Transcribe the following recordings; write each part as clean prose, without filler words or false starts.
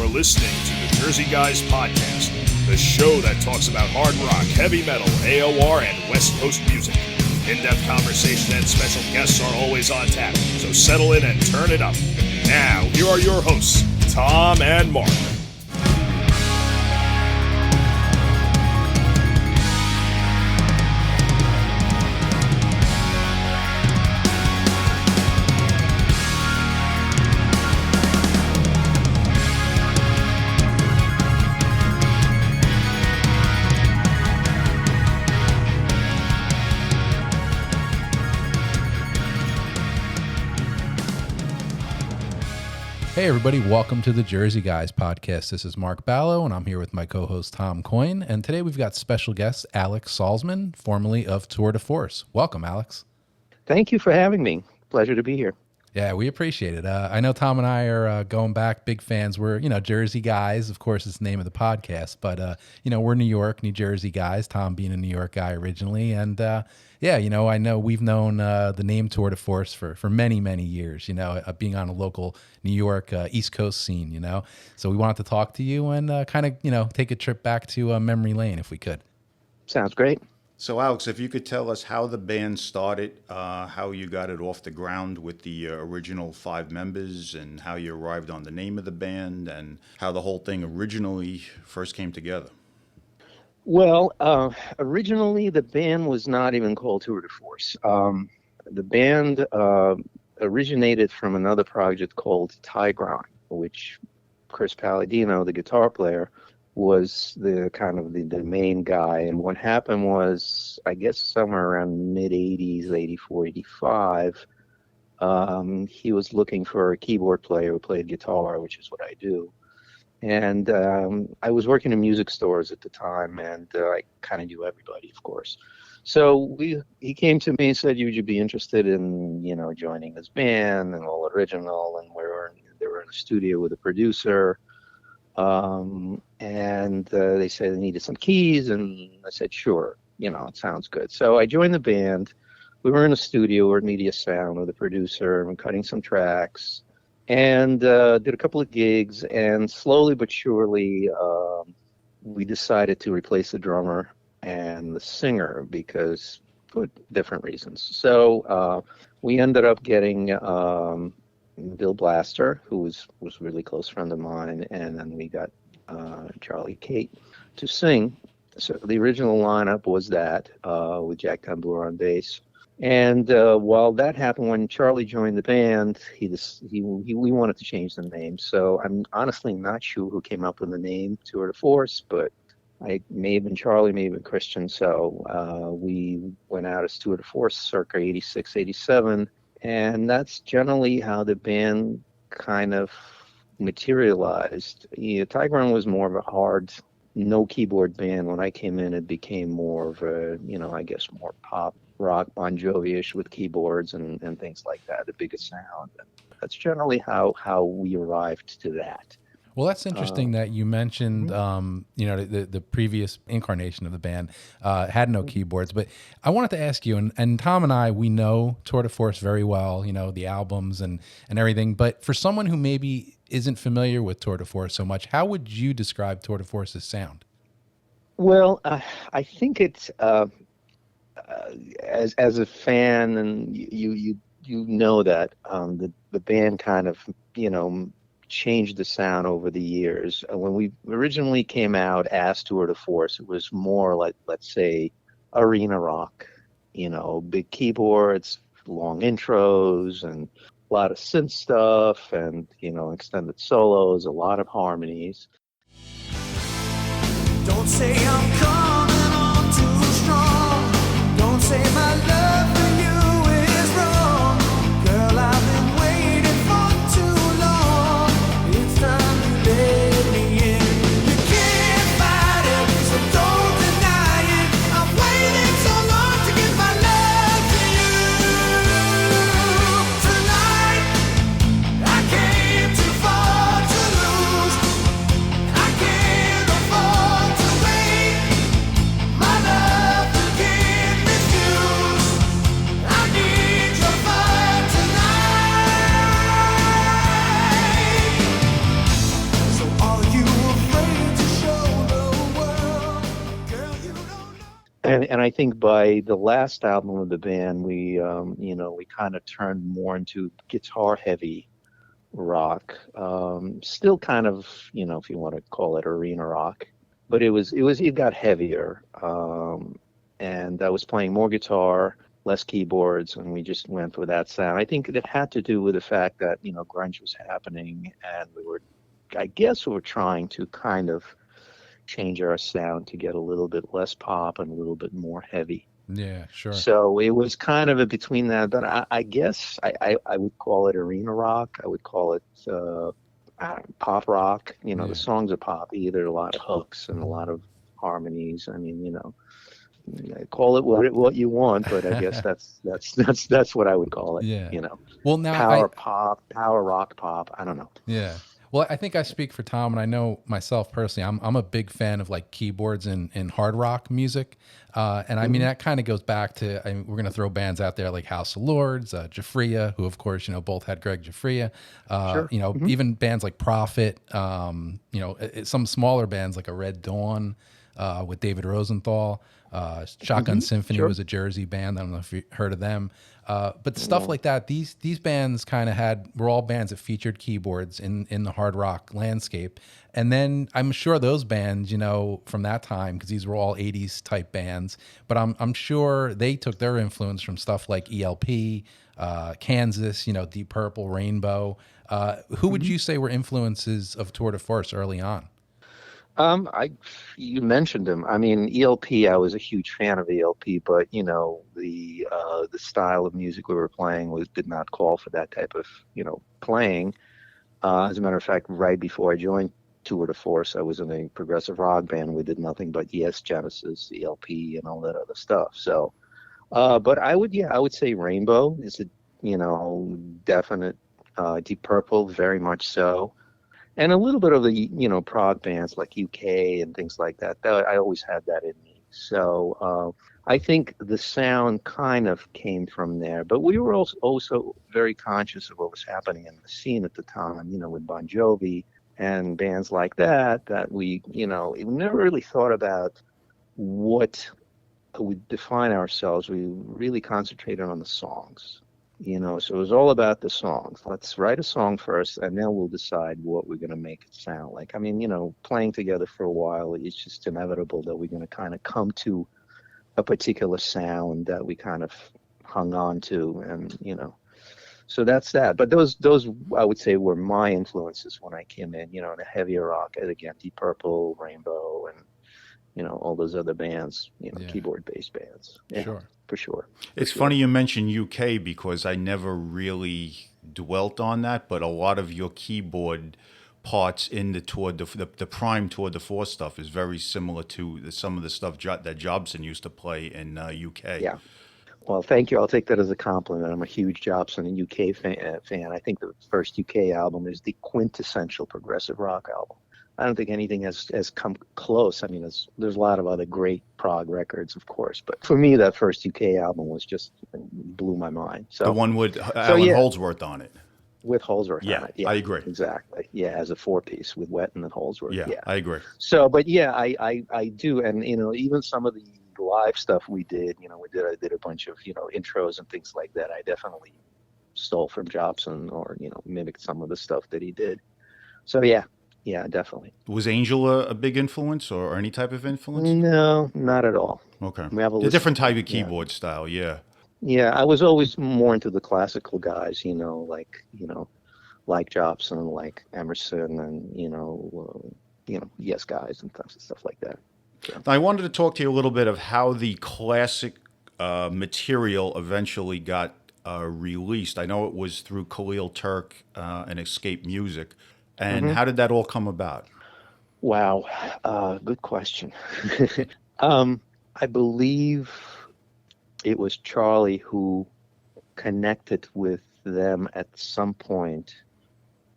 You're listening to the Jersey Guys Podcast, the show that talks about hard rock, heavy metal, AOR, and West Coast music. In-depth conversation and special guests are always on tap, so settle in and turn it up. Now, here are your hosts, Tom and Mark. Hey everybody, welcome to the Jersey Guys Podcast. This is Mark Ballo, and I'm here with my co-host Tom Coyne, and today we've got special guest Alex Salzman, formerly of Tour de Force. Welcome, Alex. Thank you for having me. Pleasure to be here. Yeah, we appreciate it. I know Tom and I are going back, big fans. We're, Jersey Guys, of course, is the name of the podcast, but, we're New York, New Jersey guys, Tom being a New York guy originally, and I know we've known the name Tour de Force for many, many years, being on a local New York East Coast scene, So we wanted to talk to you and take a trip back to memory lane if we could. Sounds great. So, Alex, if you could tell us how the band started, how you got it off the ground with the original 5 members, and how you arrived on the name of the band, and how the whole thing originally first came together. Well, originally the band was not even called Tour de Force. The band originated from another project called Tigron, which Chris Palladino, the guitar player, was the main guy. And what happened was, I guess somewhere around mid-'80s, 84, 85, he was looking for a keyboard player who played guitar, which is what I do. And I was working in music stores at the time, and I kind of knew everybody, of course. So he came to me and said, "Would you be interested in, joining this band and all original?" And they were in a studio with a producer. And they said they needed some keys, and I said, sure, it sounds good. So I joined the band. We were in a studio or Media Sound with a producer and cutting some tracks, and did a couple of gigs, and slowly but surely we decided to replace the drummer and the singer for different reasons. So we ended up getting Bill Blaster, who was a really close friend of mine, and then we got Charlie Kate to sing. So the original lineup was that, with Jack Tambura on bass. And while that happened, when Charlie joined the band, we wanted to change the name. So I'm honestly not sure who came up with the name Tour de Force, but I may have been Charlie, may have been Christian. So we went out as Tour de Force circa 86, 87. And that's generally how the band kind of materialized. Tigron was more of a hard, no keyboard band. When I came in, it became more of a, more pop rock, Bon Jovi-ish with keyboards and things like that, the biggest sound. And that's generally how we arrived to that. Well, that's interesting that you mentioned, the previous incarnation of the band had no keyboards. But I wanted to ask you, and Tom and I, we know Tour de Force very well, the albums and everything. But for someone who maybe isn't familiar with Tour de Force so much, how would you describe Tour de Force's sound? Well, I think it's, as a fan, and you know that the band kind of, changed the sound over the years. When we originally came out as Tour de Force, it was more like, let's say, arena rock, big keyboards, long intros, and a lot of synth stuff, and, extended solos, a lot of harmonies. Don't say I'm coming on too strong. Don't say my love for you is wrong. Girl, I've been waiting for too long. It's time to let me in. You can't fight it, so don't deny it. I'm waiting so long to give my love to you. Tonight, I came too far to lose. I can't afford to wait. My love again with you. And I think by the last album of the band, we kind of turned more into guitar heavy rock. Still kind of, if you want to call it arena rock, but it got heavier. And I was playing more guitar, less keyboards, and we just went for that sound. I think it had to do with the fact that, grunge was happening, and I guess we were trying to kind of change our sound to get a little bit less pop and a little bit more heavy. Yeah, sure. So it was kind of a between that, but I guess I would call it arena rock. I would call it pop rock. The songs are poppy. There are a lot of hooks and a lot of harmonies. I mean, call it what you want, but I guess that's what I would call it. Yeah. Well, now power rock pop. I don't know. Yeah. Well, I think I speak for Tom, and I know myself personally. I'm a big fan of like keyboards and hard rock music, and I mean that kind of goes back to. We're gonna throw bands out there like House of Lords, Jaffrria, who of course both had Greg Jaffrria. Sure. Even bands like Prophet. Some smaller bands like a Red Dawn with David Rosenthal. Shotgun Symphony was a Jersey band. I don't know if you heard of them. But stuff like that, these bands kind of were all bands that featured keyboards in the hard rock landscape. And then I'm sure those bands, from that time, because these were all 80s type bands, but I'm sure they took their influence from stuff like ELP, Kansas, Deep Purple, Rainbow. Who would you say were influences of Tour de Force early on? You mentioned him. I mean, ELP. I was a huge fan of ELP, but the style of music we were playing did not call for that type of playing. As a matter of fact, right before I joined Tour de Force, I was in a progressive rock band. We did nothing but Yes, Genesis, ELP, and all that other stuff. So, but I would say Rainbow is a definite. Deep Purple, very much so. And a little bit of the, prog bands like UK and things like that. I always had that in me. So I think the sound kind of came from there. But we were also very conscious of what was happening in the scene at the time, with Bon Jovi and bands like that we never really thought about what would define ourselves. We really concentrated on the songs. So it was all about the songs. Let's write a song first, and then we'll decide what we're going to make it sound like. I mean, playing together for a while, it's just inevitable that we're going to kind of come to a particular sound that we kind of hung on to, and so that's that. But those I would say were my influences when I came in. The heavier rock, and again, Deep Purple, Rainbow, and all those other bands, keyboard-based bands. Yeah, sure. For sure. It's funny you mentioned UK because I never really dwelt on that, but a lot of your keyboard parts in the prime Tour de Force stuff is very similar to some of the stuff that Jobson used to play in UK. Yeah. Well, thank you. I'll take that as a compliment. I'm a huge Jobson and UK fan. I think the first UK album is the quintessential progressive rock album. I don't think anything has come close. I mean, there's a lot of other great prog records, of course, but for me, that first UK album blew my mind. So the one with Alan Holdsworth on it. With Holdsworth on it. Yeah, I agree. Exactly. Yeah, as a 4-piece with Wetton and Holdsworth. Yeah, I agree. So, but yeah, I do. And, even some of the live stuff we did, I did a bunch of, intros and things like that. I definitely stole from Jobson or, mimicked some of the stuff that he did. So, yeah, definitely. Was Angel a big influence or any type of influence? No, not at all. Okay. A different type of keyboard style, yeah. Yeah, I was always more into the classical guys, like Jobson, like Emerson, and Yes guys and stuff like that. So. I wanted to talk to you a little bit of how the classic material eventually got released. I know it was through Khalil Turk and Escape Music. And how did that all come about? Wow, good question. I believe it was Charlie who connected with them at some point,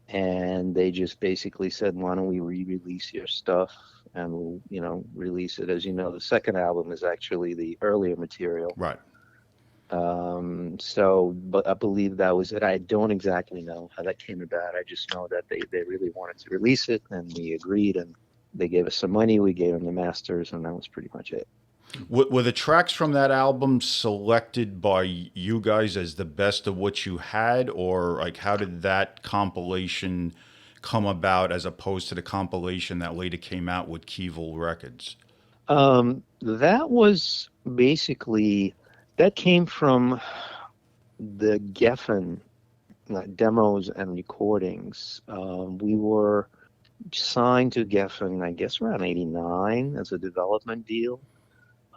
and they just basically said, "Why don't we re-release your stuff?" And we'll, release it. As you know, the second album is actually the earlier material. Right. But I believe that was it. I don't exactly know how that came about. I just know that they really wanted to release it, and we agreed, and they gave us some money. We gave them the masters, and that was pretty much it. Were the tracks from that album selected by you guys as the best of what you had, or like how did that compilation come about as opposed to the compilation that later came out with Keevil Records? That was basically, that came from the Geffen demos and recordings. We were signed to Geffen, I guess, around '89 as a development deal.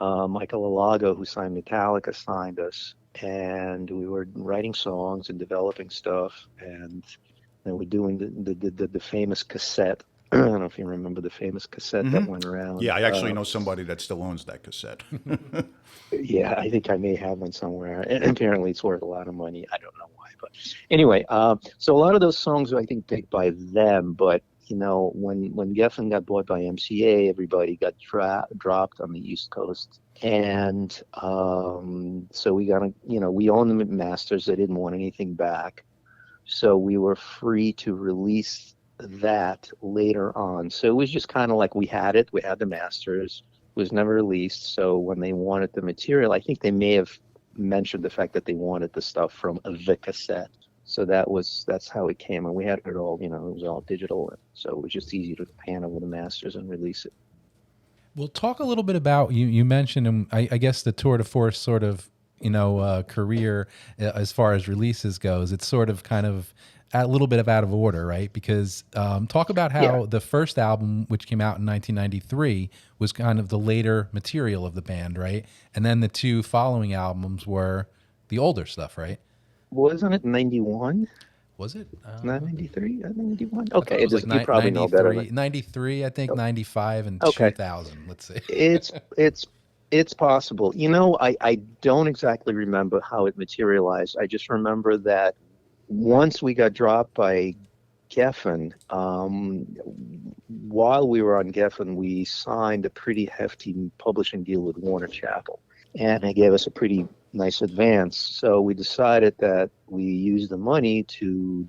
Michael Alago, who signed Metallica, signed us, and we were writing songs and developing stuff, and then we're doing the famous cassette. I don't know if you remember the famous cassette that went around. Yeah, I actually know somebody that still owns that cassette. Yeah, I think I may have one somewhere. And apparently it's worth a lot of money. I don't know why. But anyway, so a lot of those songs were, I think, picked by them. But, you know, when Geffen got bought by MCA, everybody got dropped on the East Coast. And so we got, we owned them at masters. They didn't want anything back. So we were free to release that later on. So it was just kind of like we had it. We had the masters. It was never released. So when they wanted the material, I think they may have mentioned the fact that they wanted the stuff from the cassette. So that's how it came. And we had it all, it was all digital. So it was just easy to pan over the masters and release it. Well, talk a little bit about, you mentioned, I guess the tour de force sort of, career as far as releases goes. It's sort of kind of a little bit of out of order, right? Because talk about how the first album, which came out in 1993, was kind of the later material of the band, right? And then the two following albums were the older stuff, right? Wasn't it 91? Was it? 93? 91? Okay, it was you probably know better. 93, I think, 95, and 2000. Let's see. It's possible. I don't exactly remember how it materialized. I just remember that once we got dropped by Geffen, while we were on Geffen, we signed a pretty hefty publishing deal with Warner Chappell, and they gave us a pretty nice advance. So we decided that we use the money to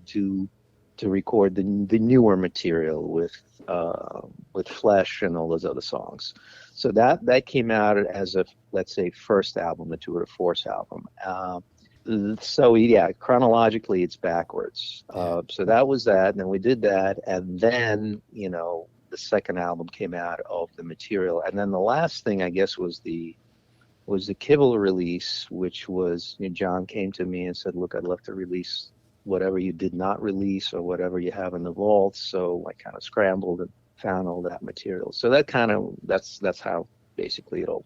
record the newer material with Flesh and all those other songs. So that came out as a, let's say, first album, the Tour de Force album. So yeah, chronologically it's backwards. So that was that, and then we did that, and then the second album came out of the material, and then the last thing I guess was the Kibble release, which was John came to me and said, "Look, I'd love to release whatever you did not release or whatever you have in the vault." So I kind of scrambled and found all that material. So that's how basically it all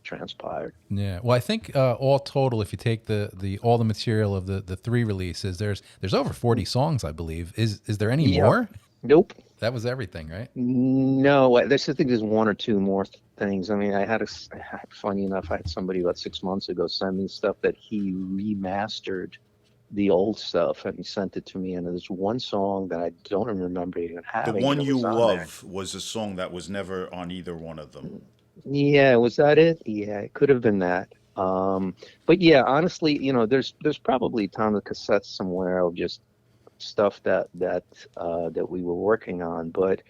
transpired. Yeah. Well, I think all total, if you take all the material of the three releases, there's over 40 songs, I believe. Is there any more? Nope. That was everything, right? No, I think there's one or two more things. I mean, funny enough, I had somebody about 6 months ago send me stuff that he remastered the old stuff, and he sent it to me, and there's one song that I don't remember even having. The One You Love was a song that was never on either one of them. Yeah, was that it? Yeah, it could have been that. But yeah, honestly, there's probably a ton of cassettes somewhere of just stuff that we were working on. But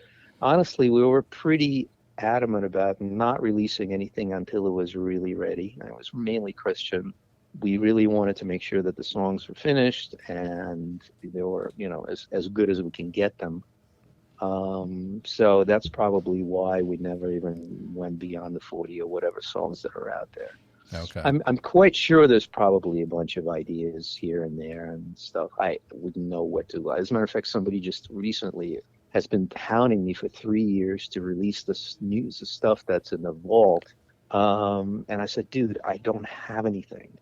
honestly, we were pretty adamant about not releasing anything until it was really ready. And it was mainly Christian. We really wanted to make sure that the songs were finished and they were, as good as we can get them. So that's probably why we never even went beyond the 40 or whatever songs that are out there. Okay. I'm quite sure there's probably a bunch of ideas here and there and stuff. I wouldn't know what to. As a matter of fact, somebody just recently has been hounding me for 3 years to release the stuff that's in the vault. And I said, dude, I don't have anything.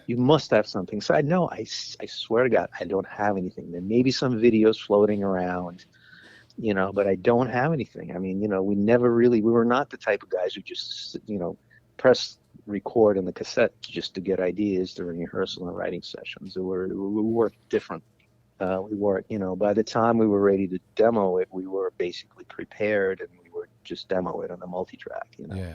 You must have something. So I swear to God, I don't have anything. There may be some videos floating around, but I don't have anything. I mean, we were not the type of guys who just, press record on the cassette just to get ideas during rehearsal and writing sessions. We worked different. We weren't, by the time we were ready to demo it, we were basically prepared and we were just demo it on the multi-track, Yeah.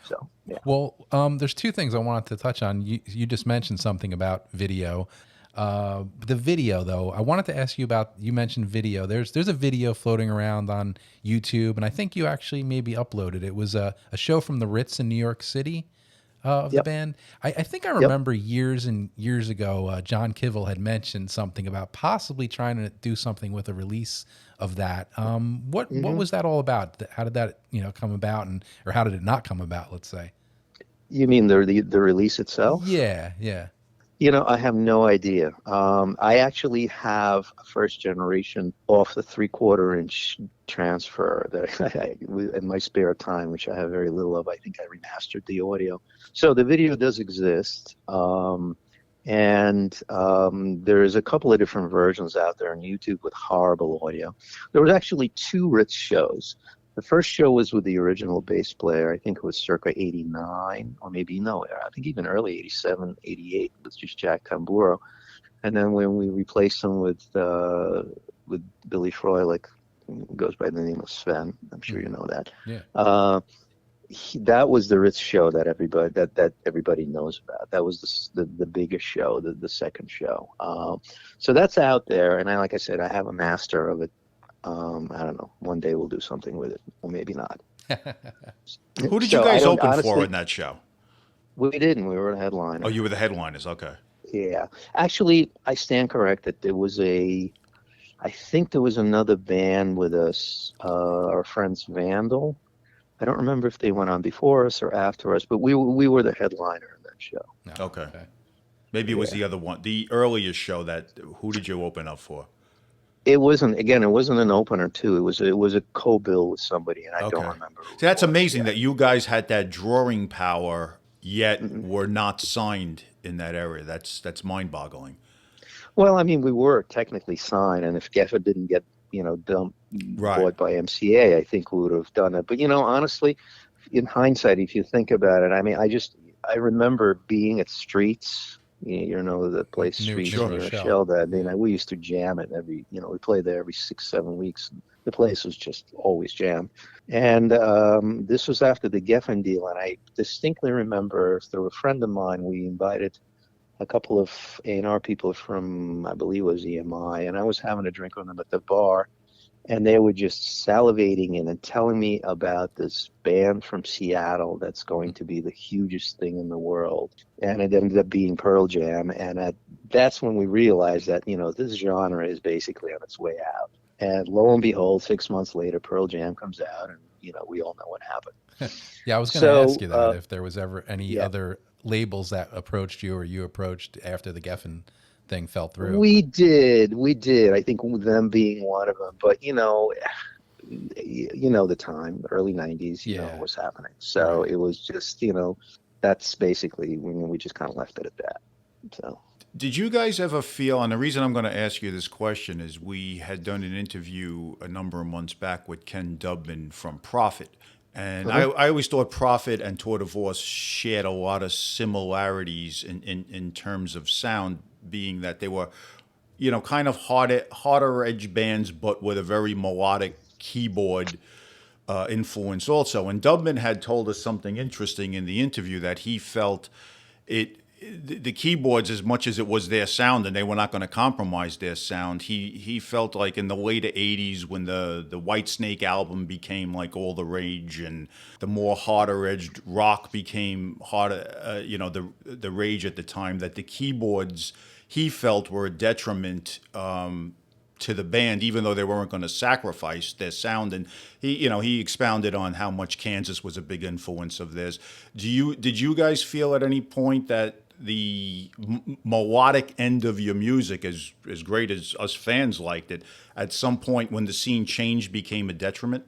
So, yeah. Well, there's two things I wanted to touch on. You just mentioned something about video. The video, though, I wanted to ask you about. You mentioned video. There's a video floating around on YouTube, and I think you actually maybe uploaded. It was a show from the Ritz in New York City of the Yep. band. I think I Yep. remember years and years ago, John Kivel had mentioned something about possibly trying to do something with a release of that. What was that all about? How did that come about, or how did it not come about? Let's say. You mean the release itself? Yeah, yeah. I have no idea. I actually have a first generation off the 3/4 inch transfer that in my spare time, which I have very little of. I think I remastered the audio. So the video does exist. And there's a couple of different versions out there on YouTube with horrible audio. There was actually 2 Ritz shows. The first show was with the original bass player. I think it was circa 89, or maybe no, I think even early 87, 88. It was just Jack Tamburo. And then when we replaced him with Billy Froelich, who goes by the name of Sven, I'm sure you know that. Yeah. That was the Ritz show that everybody knows about. That was the biggest show, the second show. So that's out there, and like I said, I have a master of it. I don't know. One day we'll do something with it, or maybe not. Who did you guys open for in that show? We didn't. We were a headliner. Oh, you were the headliners. Okay. Yeah. Actually, I stand corrected. I think there was another band with us, our friends Vandal. I don't remember if they went on before us or after us, but we were the headliner in that show. No. Okay. Maybe it was the other one, the earliest show. Who did you open up for? It wasn't an opener too. It was a co-bill with somebody, and I don't remember. See, that's amazing that you guys had that drawing power, yet were not signed in that area. That's mind-boggling. Well, I mean, we were technically signed, and if Geffen didn't get bought by MCA, I think we would have done it. But honestly, in hindsight, if you think about it, I mean, I remember being at Streets. The place Streets near Michelle. We used to jam it we played there every 6-7 weeks. The place was just always jammed. And this was after the Geffen deal, and I distinctly remember through a friend of mine, we invited a couple of A&R people from, I believe it was EMI, and I was having a drink with them at the bar. And they were just salivating and telling me about this band from Seattle that's going to be the hugest thing in the world. And it ended up being Pearl Jam. And that's when we realized that, this genre is basically on its way out. And lo and behold, 6 months later, Pearl Jam comes out, and, we all know what happened. Yeah, I was going to ask you that, if there was ever any other labels that approached you or you approached after the Geffen thing fell through. We did. I think with them being one of them. But the time, the early '90s, what was happening. So it was just, that's basically when we just kind of left it at that. So. Did you guys ever feel, and the reason I'm going to ask you this question is we had done an interview a number of months back with Ken Dubman from Prophet. And I always thought Prophet and Tour de Force shared a lot of similarities in terms of sound, being that they were, kind of harder edge bands, but with a very melodic keyboard influence also. And Dubman had told us something interesting in the interview, that he felt the keyboards, as much as it was their sound and they were not going to compromise their sound, he felt like in the later 80s, when the Whitesnake album became like all the rage, and the more harder edged rock became harder, the rage at the time, that the keyboards, he felt, were a detriment to the band, even though they weren't going to sacrifice their sound. And he expounded on how much Kansas was a big influence of theirs. Did you guys feel at any point that the melodic end of your music, as great as us fans liked it, at some point when the scene changed, became a detriment?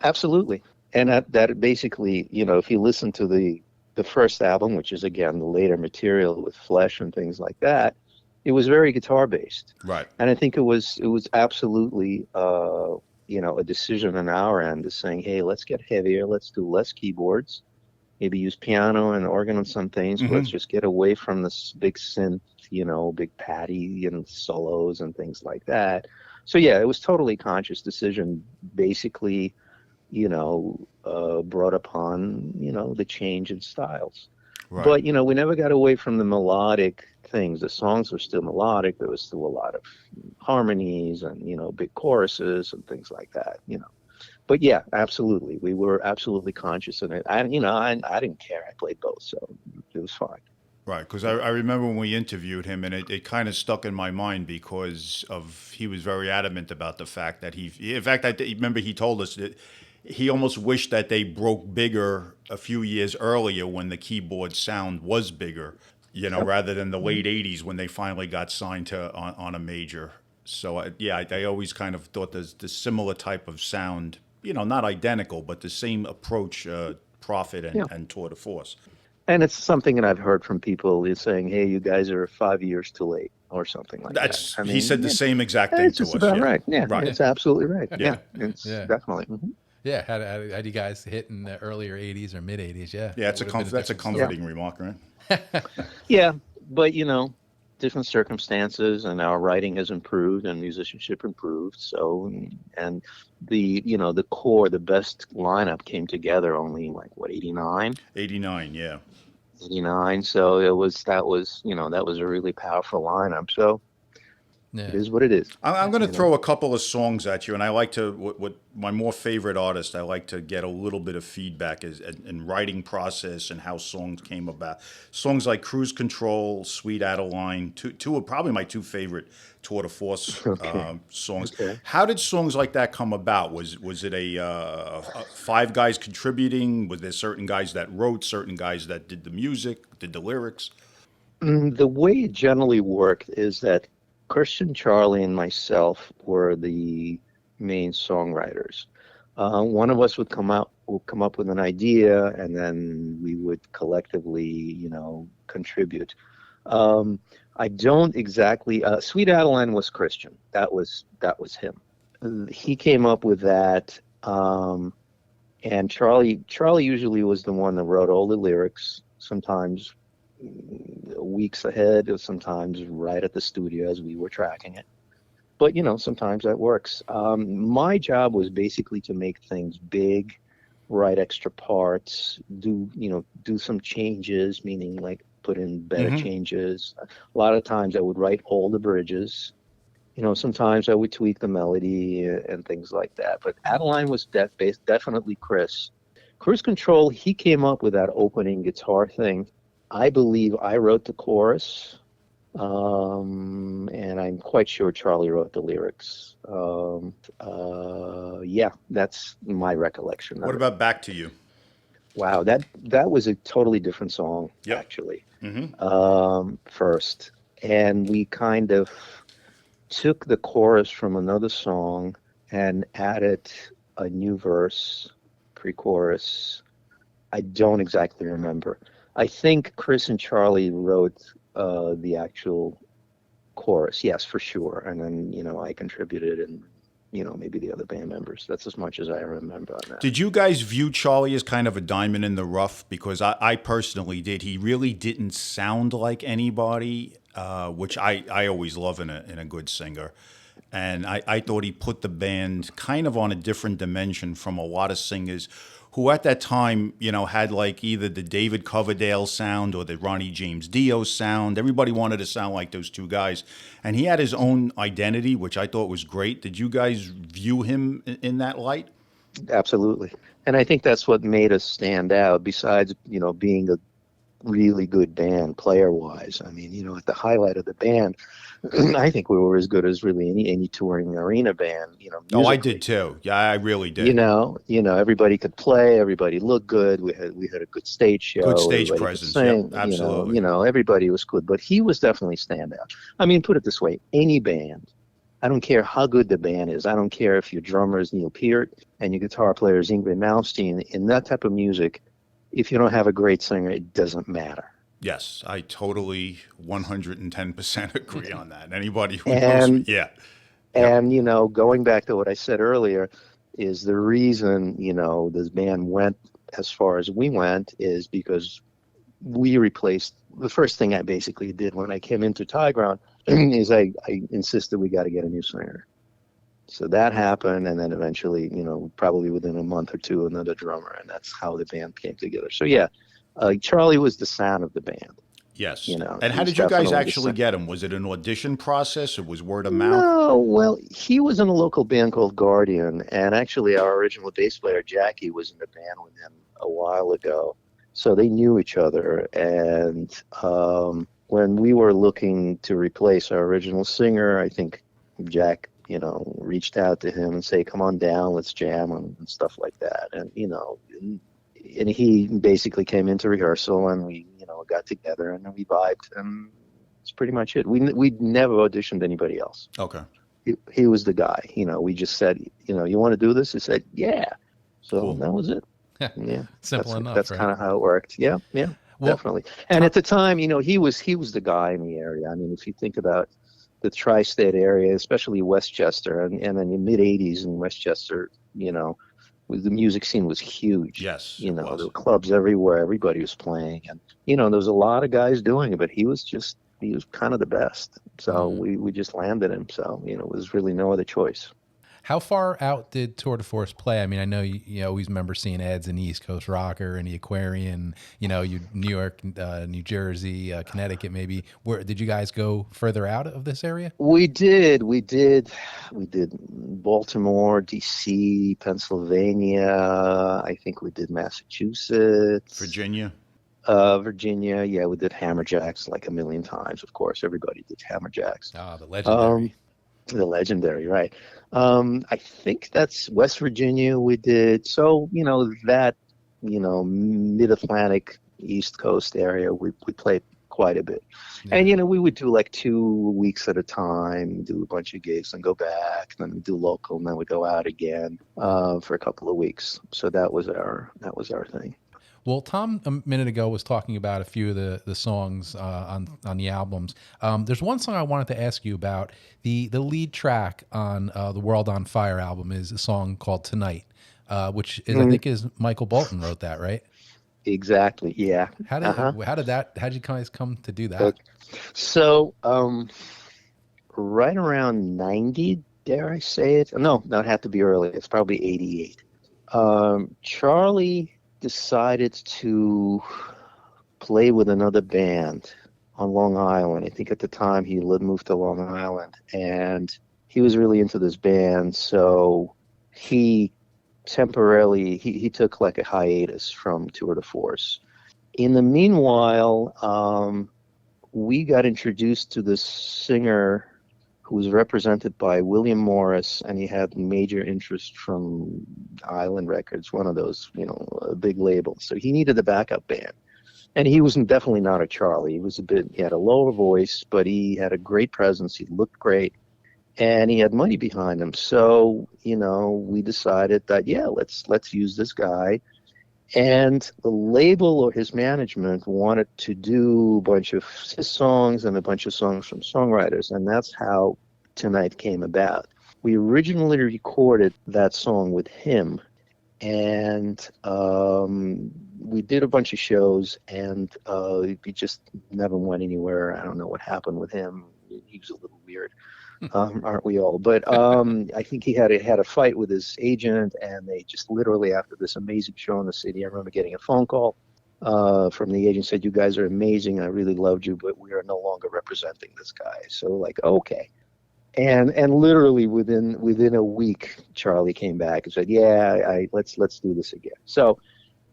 Absolutely. And that basically, if you listen to the first album, which is, again, the later material with Flesh and things like that, it was very guitar based. Right. And I think it was absolutely, a decision on our end, is saying, hey, let's get heavier. Let's do less keyboards. Maybe use piano and organ on some things. But let's just get away from this big synth, big patty and solos and things like that. So yeah, it was totally conscious decision, basically, brought upon, the change in styles. Right. But, we never got away from the melodic things. The songs were still melodic. There was still a lot of harmonies and, big choruses and things like that. But yeah, absolutely. We were absolutely conscious in it. I didn't care. I played both, so it was fine. Right, because I remember when we interviewed him, and it kind of stuck in my mind because he was very adamant about the fact that in fact, I remember he told us that he almost wished that they broke bigger a few years earlier when the keyboard sound was bigger, rather than the late 80s when they finally got signed on a major. So, I always kind of thought there's the similar type of sound, not identical, but the same approach, Prophet and Tour de Force. And it's something that I've heard from people is saying, "Hey, you guys are 5 years too late," or something like that. He said the same exact thing to us. It's about right. Yeah, right. It's absolutely right. Yeah, it's definitely. Mm-hmm. Yeah, how do you guys hit in the earlier 80s or mid 80s? Yeah, that's a comforting remark, right? Yeah, but different circumstances, and our writing has improved and musicianship improved. So, and the the best lineup came together only 89. 89, yeah. 89. So that was a really powerful lineup. So it is what it is. I'm going to throw a couple of songs at you, and I like to, what my more favorite artist, I like to get a little bit of feedback in writing process and how songs came about. Songs like Cruise Control, Sweet Adeline, two are probably my two favorite Tour de Force songs. Okay. How did songs like that come about? Was it a five guys contributing? Was there certain guys that wrote, certain guys that did the music, did the lyrics? The way it generally worked is that Christian, Charlie, and myself were the main songwriters. One of us would come up with an idea, and then we would collectively, contribute. I don't exactly. Sweet Adeline was Christian. That was him. He came up with that, and Charlie usually was the one that wrote all the lyrics. Sometimes weeks ahead, or sometimes right at the studio as we were tracking it. But sometimes that works. My job was basically to make things big, write extra parts, do some changes, meaning like put in better changes. A lot of times I would write all the bridges. Sometimes I would tweak the melody and things like that. But Adeline was definitely Chris. Cruise Control, he came up with that opening guitar thing. I believe I wrote the chorus, and I'm quite sure Charlie wrote the lyrics. Yeah, that's my recollection. What about Back to You? Wow, that was a totally different song, actually, first. And we kind of took the chorus from another song and added a new verse, pre-chorus. I don't exactly remember. I think Chris and Charlie wrote the actual chorus, yes, for sure. And then, I contributed, and, maybe the other band members. That's as much as I remember on that. Did you guys view Charlie as kind of a diamond in the rough? Because I personally did. He really didn't sound like anybody, which I always love in a good singer. And I thought he put the band kind of on a different dimension from a lot of singers who at that time, had like either the David Coverdale sound or the Ronnie James Dio sound. Everybody wanted to sound like those two guys. And he had his own identity, which I thought was great. Did you guys view him in that light? Absolutely. And I think that's what made us stand out, besides, being a really good band player-wise. I mean, at the highlight of the band, I think we were as good as really any touring arena band. Oh, I did too. Yeah, I really did. Everybody could play. Everybody looked good. We had a good stage show. Good stage presence. Sing, yep, absolutely. Everybody was good, but he was definitely standout. I mean, put it this way: any band. I don't care how good the band is. I don't care if your drummer is Neil Peart and your guitar player is Ingrid Malmsteen. In that type of music, if you don't have a great singer, it doesn't matter. Yes, I totally 110% agree on that. Anybody who knows me, yeah. And, going back to what I said earlier, is the reason, this band went as far as we went is because we replaced, the first thing I basically did when I came into Tie Ground is I insisted we got to get a new singer. So that happened, and then eventually, probably within a month or two, another drummer, and that's how the band came together. So yeah, Charlie was the sound of the band. Yes. You know, And how he's did you guys definitely actually get him? Was it an audition process or was word of mouth? No, well, he was in a local band called Guardian, and actually our original bass player, Jackie, was in the band with him a while ago. So they knew each other, and when we were looking to replace our original singer, I think Jack, reached out to him and say, "Come on down, let's jam," and stuff like that. And and he basically came into rehearsal, and we got together and we vibed, and that's pretty much it. We never auditioned anybody else. Okay. He was the guy. We just said, you want to do this? He said, yeah. So Cool. That was it. Yeah, Simple enough. That's right? kind of how it worked. Yeah, Well, definitely. And at the time, he was the guy in the area. I mean, if you think about the tri-state area, especially Westchester, and in the mid '80s in Westchester, the music scene was huge. Yes. There were clubs everywhere. Everybody was playing, and there was a lot of guys doing it, but he was kind of the best. So we just landed him. So it was really no other choice. How far out did Tour de Force play? I mean, I know you always remember seeing ads in the East Coast Rocker and the Aquarian, you New York, New Jersey, Connecticut, maybe. Where did you guys go further out of this area? We did Baltimore, DC, Pennsylvania. I think we did Massachusetts, Virginia. Virginia. Yeah, we did Hammerjacks like a million times. Of course, everybody did Hammerjacks. Ah, the legendary. The legendary, right. I think that's West Virginia we did. So, that, mid-Atlantic, East Coast area, we played quite a bit. Yeah. And, we would do like 2 weeks at a time, do a bunch of gigs and go back, and then we do local, and then we go out again for a couple of weeks. So that was our thing. Well, Tom a minute ago was talking about a few of the songs on the albums. There's one song I wanted to ask you about. The lead track on the World on Fire album is a song called Tonight, which is, I think is Michael Bolton wrote that, right? Exactly. Yeah. How did you guys come to do that? Okay. So right around 90, dare I say it? No, it had to be early. It's probably 88. Charlie decided to play with another band on Long Island. I think at the time he moved to Long Island, and he was really into this band, so he temporarily he took like a hiatus from Tour de Force. In the meanwhile, we got introduced to this singer who was represented by William Morris, and he had major interest from Island Records, one of those, a big label. So he needed a backup band. And he was definitely not a Charlie. He had a lower voice, but he had a great presence. He looked great, and he had money behind him. So, we decided that, let's use this guy. And the label or his management wanted to do a bunch of his songs and a bunch of songs from songwriters, and that's how Tonight came about. We originally recorded that song with him, and we did a bunch of shows, and we just never went anywhere. I don't know what happened with him. He was a little weird. Aren't we all? But I think he had a fight with his agent, and they just literally, after this amazing show in the city, I remember getting a phone call from the agent, said, "You guys are amazing. I really loved you, but we are no longer representing this guy." So like, okay. And literally within a week, Charlie came back and said, let's do this again. So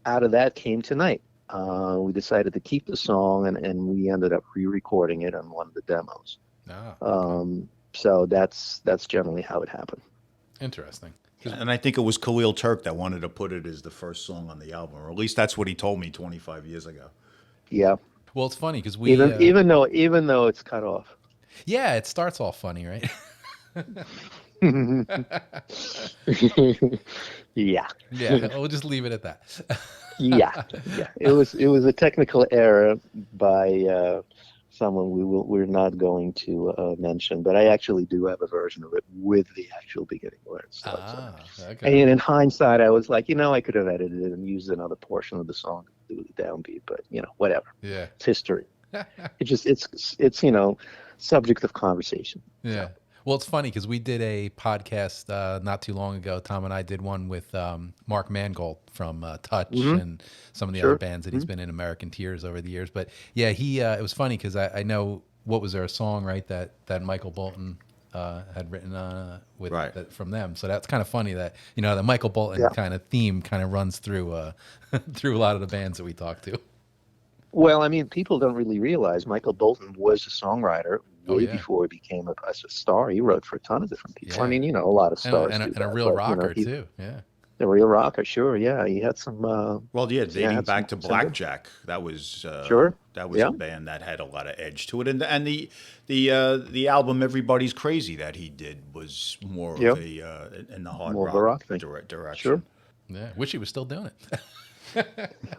out of that came Tonight. We decided to keep the song, and we ended up re-recording it on one of the demos. Okay. So that's generally how it happened. Interesting. And I think it was Khalil Turk that wanted to put it as the first song on the album, or at least that's what he told me 25 years ago. Yeah. Well, it's funny because we even though it's cut off. Yeah, it starts all funny, right? Yeah. Yeah, we'll just leave it at that. Yeah. It was a technical error by someone we're not going to mention, but I actually do have a version of it with the actual beginning words. Okay. And in hindsight, I was like, I could have edited it and used another portion of the song to do the downbeat, but whatever. Yeah, it's history. It's subject of conversation. Yeah. Well, it's funny because we did a podcast not too long ago. Tom and I did one with Mark Mangold from Touch Hmm. and some of the other Sure. bands that he's Hmm. been in, American Tears, over the years. But yeah, he it was funny because I know, what was there, a song, right, that Michael Bolton had written with Right. from them. So that's kind of funny that, the Michael Bolton Yeah. kind of theme kind of runs through through a lot of the bands that we talk to. Well, I mean, people don't really realize Michael Bolton was a songwriter Oh way yeah, before he became a star. He wrote for a ton of different people. I yeah, mean, a lot of and a, stars and a, do and a that, real but rocker he's too. Yeah. a real rocker. Sure, yeah. He had some. Well, yeah, Yeah, dating had back to some good. Blackjack, that was Sure. a Yeah. band that had a lot of edge to it, and the album Everybody's Crazy that he did was more Yeah. of a in the hard More of a rock rock thing. direction. Sure. Yeah, wish he was still doing it.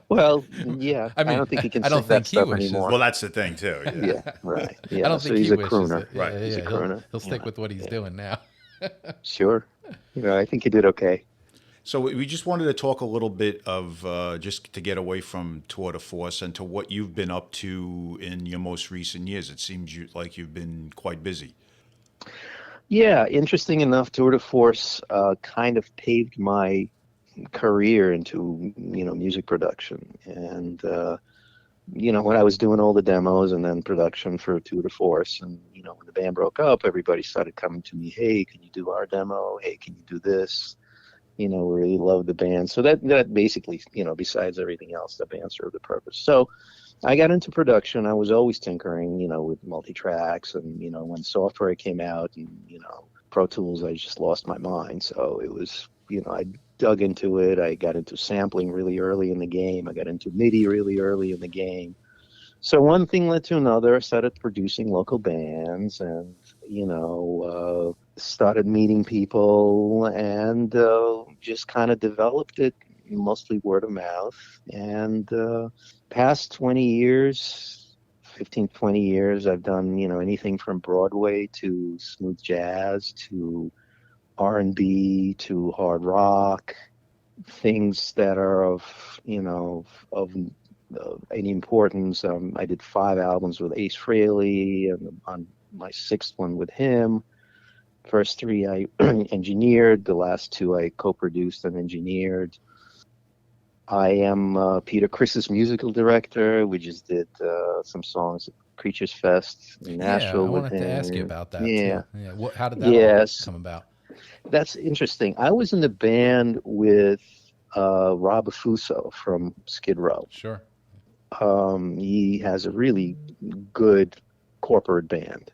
Well, yeah. I mean, don't think he can I don't sing that think he stuff wishes anymore. Well, that's the thing too. Yeah. Yeah. Right. I Yeah. don't So think he's he a wishes crooner. it. Right. He's a He'll crooner. stick Yeah. with what he's Yeah. doing now. Sure. I think he did okay. So we just wanted to talk a little bit of just to get away from tour de force and to what you've been up to in your most recent years. It seems like you've been quite busy. Yeah. Interesting enough, Tour de Force kind of paved my career into music production, and when I was doing all the demos and then production for Tour de Force, and when the band broke up, everybody started coming to me, hey, can you do our demo, hey, can you do this, we really love the band. So that basically, besides everything else, the band served the purpose. So I got into production. I was always tinkering, with multi-tracks, and when software came out, and Pro Tools, I just lost my mind. So it was, I dug into it. I got into sampling really early in the game. I got into MIDI really early in the game. So one thing led to another. I started producing local bands, and started meeting people, and just kind of developed it, mostly word of mouth. And past 20 years, 15, 20 years, I've done anything from Broadway to smooth jazz to R&B to hard rock, things that are of any importance. I did 5 albums with Ace Frehley, and on my 6th one with him. First 3 I engineered, the last 2 I co-produced and engineered. I am Peter Criss's musical director. We just did some songs at Creatures Fest in Nashville I with wanted him. to ask you about that Yeah. too. Yeah, how did that all Yes. come about? That's interesting. I was in the band with Rob Afuso from Skid Row. Sure. He has a really good corporate band.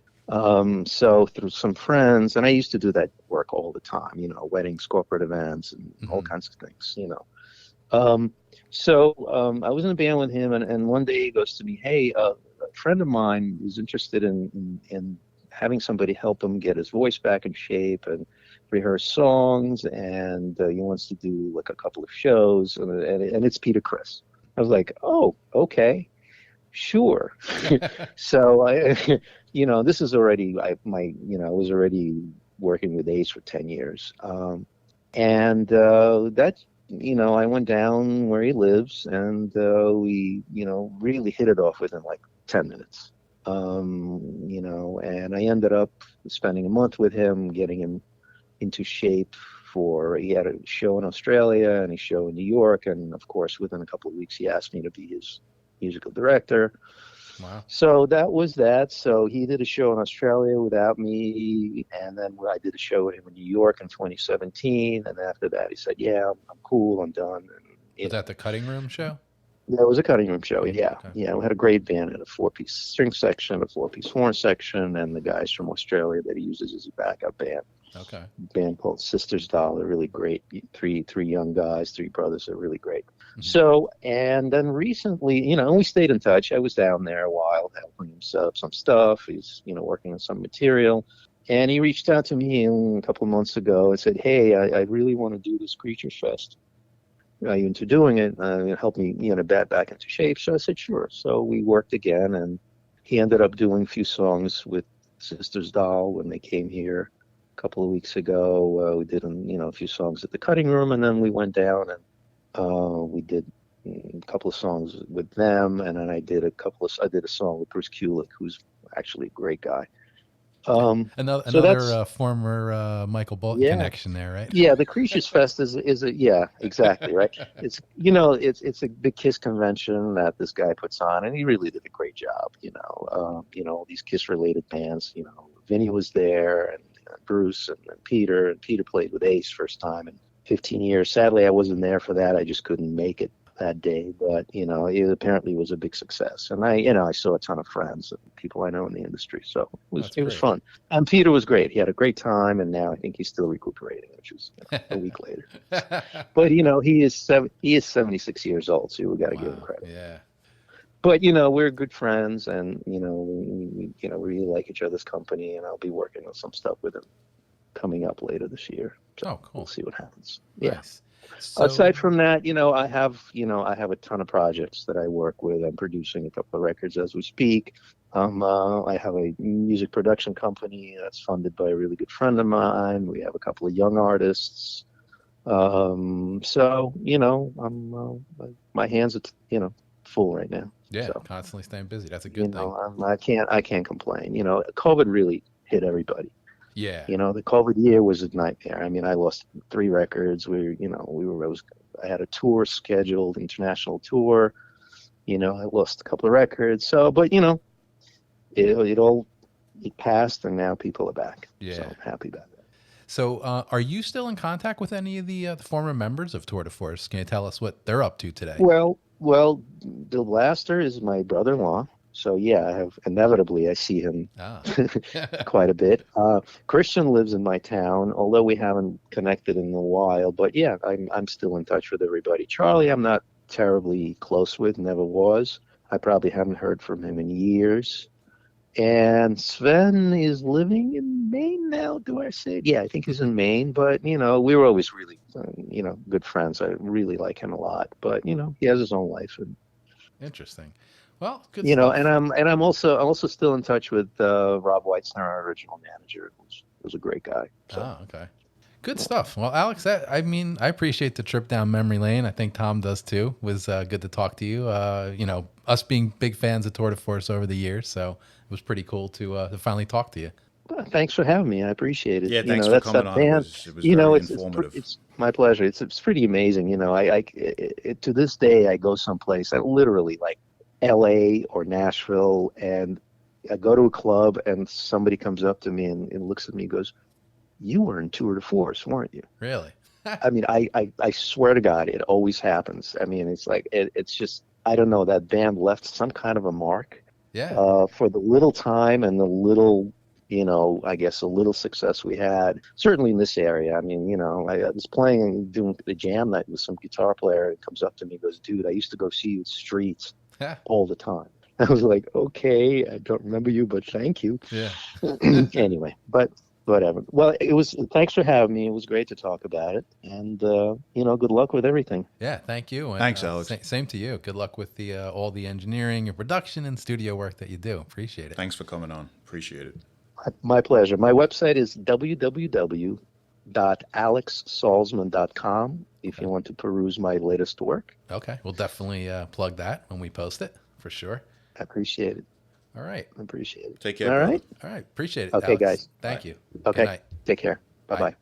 So through some friends, and I used to do that work all the time, weddings, corporate events, and all kinds of things, So I was in a band with him, and one day he goes to me, hey, a friend of mine is interested in having somebody help him get his voice back in shape and rehearse songs, and he wants to do like a couple of shows, and it's Peter Criss. I was like, oh, okay, sure. So I, this is already I was already working with Ace for 10 years, and that. I went down where he lives, and we, really hit it off within like 10 minutes. And I ended up spending a month with him, getting him into shape he had a show in Australia and a show in New York. And of course, within a couple of weeks, he asked me to be his musical director. Wow. So that was that. So he did a show in Australia without me, and then I did a show with him in New York in 2017. And after that, he said, "Yeah, I'm cool. I'm done." And Was that the Cutting Room show? yeah, it was a cutting room show. Yeah, Okay. yeah. We had a great band, and a 4-piece string section, a 4-piece horn section, and the guys from Australia that he uses as a backup band. Okay. Band called Sisters Doll. They're really great. Three young guys, 3 brothers. They're really great. Mm-hmm. So, and then recently, and we stayed in touch. I was down there a while helping him set up some stuff. He's, working on some material. And he reached out to me a couple of months ago and said, hey, I really want to do this Creatures Fest. Are you into doing it? Help me, back into shape. So I said, sure. So we worked again, and he ended up doing a few songs with Sisters Doll when they came here a couple of weeks ago. We did, a few songs at the Cutting Room, and then we went down and we did a couple of songs with them, and then I did a song with Bruce Kulick, who's actually a great guy. Another So that's former Michael Bolton yeah. connection there, right? Yeah, the Creatures Fest is a yeah, exactly, right. It's it's a big Kiss convention that this guy puts on, and he really did a great job. All these Kiss related bands. Vinny was there, and Bruce and Peter, and Peter played with Ace first time in 15 years. Sadly, I wasn't there for that. I just couldn't make it that day, but it apparently was a big success, and I saw a ton of friends and people I know in the industry, so it was fun. And Peter was great. He had a great time, and now I think he's still recuperating, which is a week later. But he is 76 years old, so we got to give him credit. Yeah. But we're good friends, and we really like each other's company, and I'll be working on some stuff with him coming up later this year. So cool. We'll see what happens. Nice. Yeah. So, Aside from that, I have a ton of projects that I work with. I'm producing a couple of records as we speak. I have a music production company that's funded by a really good friend of mine. We have a couple of young artists. So my hands are full right now. Yeah, so, constantly staying busy. That's a good thing. I can't complain. COVID really hit everybody. Yeah. The COVID year was a nightmare. I mean, I lost 3 records. I had a tour scheduled, international tour. I lost a couple of records. So, but it passed, and now people are back. Yeah. So I'm happy about that. So, are you still in contact with any of the former members of Tour de Force? Can you tell us what they're up to today? Well, the blaster is my brother-in-law. So yeah, I see him quite a bit. Christian lives in my town, although we haven't connected in a while. But yeah, I'm still in touch with everybody. Charlie, I'm not terribly close with, never was. I probably haven't heard from him in years. And Sven is living in Maine now. Do I say? Yeah, I think he's in Maine. But we were always really, good friends. I really like him a lot. But he has his own life. And interesting. Well, good stuff. And I'm also still in touch with Rob Weitzner, our original manager, who's a great guy. So. Oh, okay. Good stuff. Well, Alex, I appreciate the trip down memory lane. I think Tom does too. It was good to talk to you. Us being big fans of Tour de Force over the years, so it was pretty cool to finally talk to you. Well, thanks for having me. I appreciate it. Yeah, thanks for coming on. It was very informative. It's my pleasure. It's pretty amazing. I to this day I go someplace. I literally like LA or Nashville, and I go to a club and somebody comes up to me and looks at me and goes, "You were in Tour de Force, weren't you?" Really? I mean, I swear to God, it always happens. I mean, it's like, it's just, I don't know, that band left some kind of a mark. Yeah. For the little time and the little, I guess a little success we had, certainly in this area. I mean, I was doing the jam night with some guitar player, and comes up to me and goes, "Dude, I used to go see you in the streets all the time." I was like, "Okay, I don't remember you, but thank you." Yeah. Anyway, but whatever. Well, thanks for having me. It was great to talk about it. And, good luck with everything. Yeah, thank you. And, thanks, Alex. Same to you. Good luck with all the engineering and production and studio work that you do. Appreciate it. Thanks for coming on. Appreciate it. My pleasure. My website is www.alexsalzman.com if you want to peruse my latest work. Okay. We'll definitely plug that when we post it, for sure. I appreciate it. All right. I appreciate it. Take care. All right. All right. Appreciate it. Okay, Alex. guys. Thank you. Okay. Good night. Take care. Bye-bye. Bye.